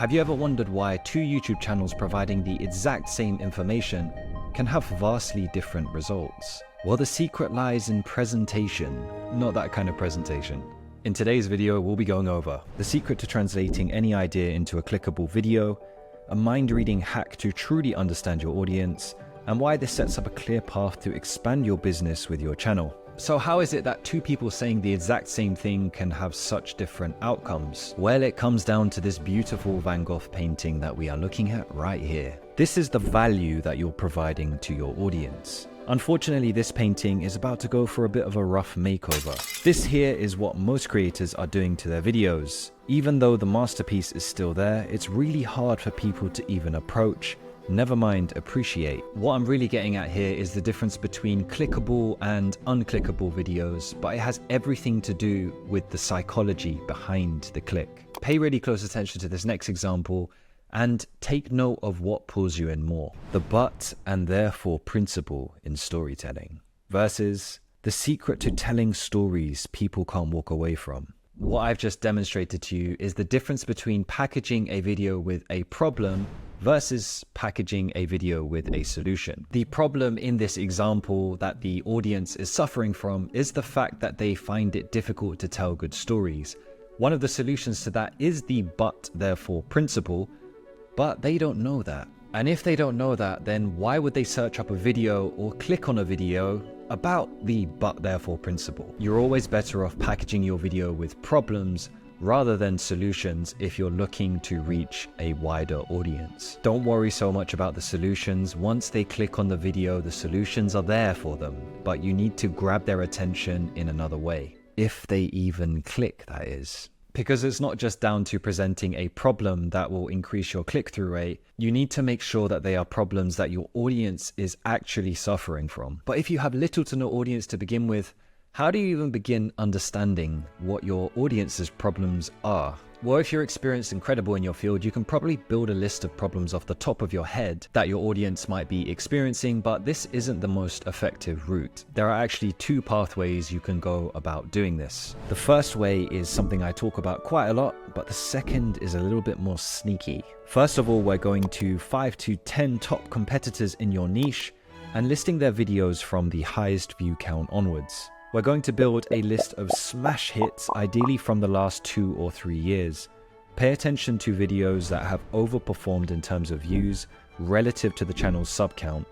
Have you ever wondered why two YouTube channels providing the exact same information can have vastly different results? Well, the secret lies in presentation, not that kind of presentation. In today's video, we'll be going over the secret to translating any idea into a clickable video, a mind-reading hack to truly understand your audience, and why this sets up a clear path to expand your business with your channel. So how is it that two people saying the exact same thing can have such different outcomes? Well, it comes down to this beautiful Van Gogh painting that we are looking at right here. This is the value that you're providing to your audience. Unfortunately, this painting is about to go for a bit of a rough makeover. This here is what most creators are doing to their videos. Even though the masterpiece is still there, it's really hard for people to even approach, never mind appreciate. What I'm really getting at here is the difference between clickable and unclickable videos, but it has everything to do with the psychology behind the click. Pay really close attention to this next example and take note of what pulls you in more. The but and therefore principle in storytelling versus the secret to telling stories people can't walk away from. What I've just demonstrated to you is the difference between packaging a video with a problem versus packaging a video with a solution. The problem in this example that the audience is suffering from is the fact that they find it difficult to tell good stories. One of the solutions to that is the but therefore principle, but they don't know that. And if they don't know that, then why would they search up a video or click on a video about the but therefore principle? You're always better off packaging your video with problems rather than solutions if you're looking to reach a wider audience. Don't worry so much about the solutions. Once they click on the video, the solutions are there for them, but you need to grab their attention in another way. If they even click, that is. Because it's not just down to presenting a problem that will increase your click-through rate. You need to make sure that they are problems that your audience is actually suffering from. But if you have little to no audience to begin with, how do you even begin understanding what your audience's problems are? Well, if you're experienced and credible in your field, you can probably build a list of problems off the top of your head that your audience might be experiencing, but this isn't the most effective route. There are actually two pathways you can go about doing this. The first way is something I talk about quite a lot, but the second is a little bit more sneaky. First of all, we're going to 5 to 10 top competitors in your niche and listing their videos from the highest view count onwards. We're going to build a list of smash hits, ideally from the last 2 or 3 years. Pay attention to videos that have overperformed in terms of views relative to the channel's sub count.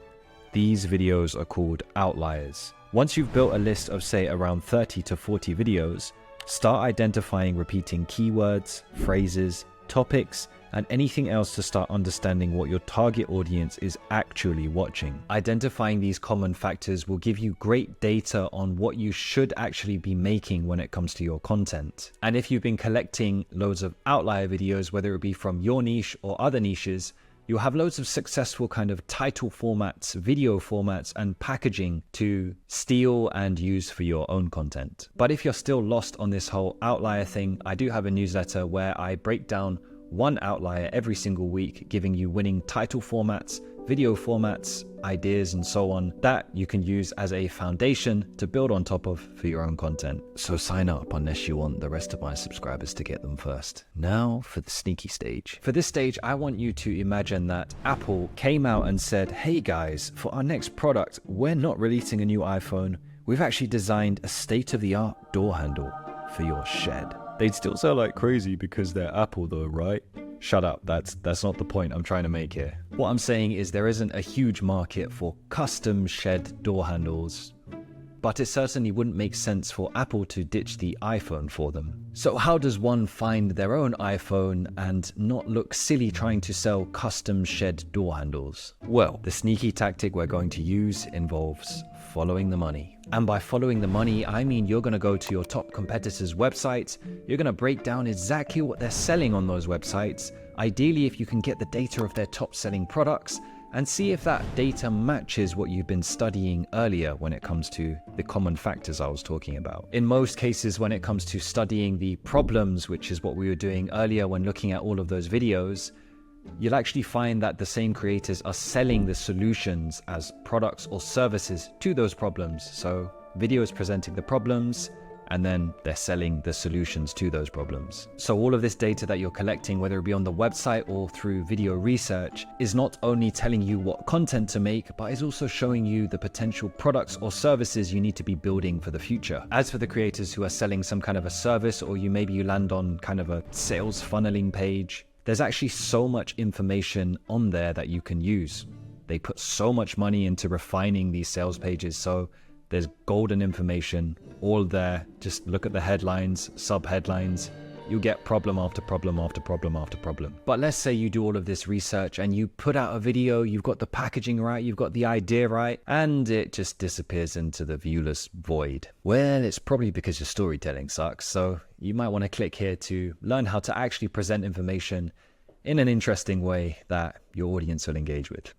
These videos are called outliers. Once you've built a list of say around 30 to 40 videos, start identifying repeating keywords, phrases, topics, and anything else to start understanding what your target audience is actually watching. Identifying these common factors will give you great data on what you should actually be making when it comes to your content. And if you've been collecting loads of outlier videos, whether it be from your niche or other niches, you'll have loads of successful kind of title formats, video formats, and packaging to steal and use for your own content. But if you're still lost on this whole outlier thing, I do have a newsletter where I break down one outlier every single week, giving you winning title formats, video formats, ideas, and so on that you can use as a foundation to build on top of for your own content. So sign up unless you want the rest of my subscribers to get them first. Now for the sneaky stage. For this stage, I want you to imagine that Apple came out and said, hey guys, for our next product, we're not releasing a new iPhone. We've actually designed a state-of-the-art door handle for your shed. They'd still sell like crazy because they're Apple though, right? Shut up, that's not the point I'm trying to make here. What I'm saying is there isn't a huge market for custom shed door handles, but it certainly wouldn't make sense for Apple to ditch the iPhone for them. So how does one find their own iPhone and not look silly trying to sell custom shed door handles? Well, the sneaky tactic we're going to use involves following the money. And by following the money, I mean you're going to go to your top competitors' websites, you're going to break down exactly what they're selling on those websites, ideally if you can get the data of their top selling products, and see if that data matches what you've been studying earlier when it comes to the common factors I was talking about. In most cases, when it comes to studying the problems, which is what we were doing earlier when looking at all of those videos, you'll actually find that the same creators are selling the solutions as products or services to those problems. So videos presenting the problems and then they're selling the solutions to those problems. So all of this data that you're collecting, whether it be on the website or through video research, is not only telling you what content to make, but is also showing you the potential products or services you need to be building for the future. As for the creators who are selling some kind of a service, or maybe you land on kind of a sales funneling page, there's actually so much information on there that you can use. They put so much money into refining these sales pages, so there's golden information all there. Just look at the headlines, sub-headlines. You'll get problem after problem after problem after problem. But let's say you do all of this research and you put out a video, you've got the packaging right, you've got the idea right, and it just disappears into the viewless void. Well, it's probably because your storytelling sucks, so you might want to click here to learn how to actually present information in an interesting way that your audience will engage with.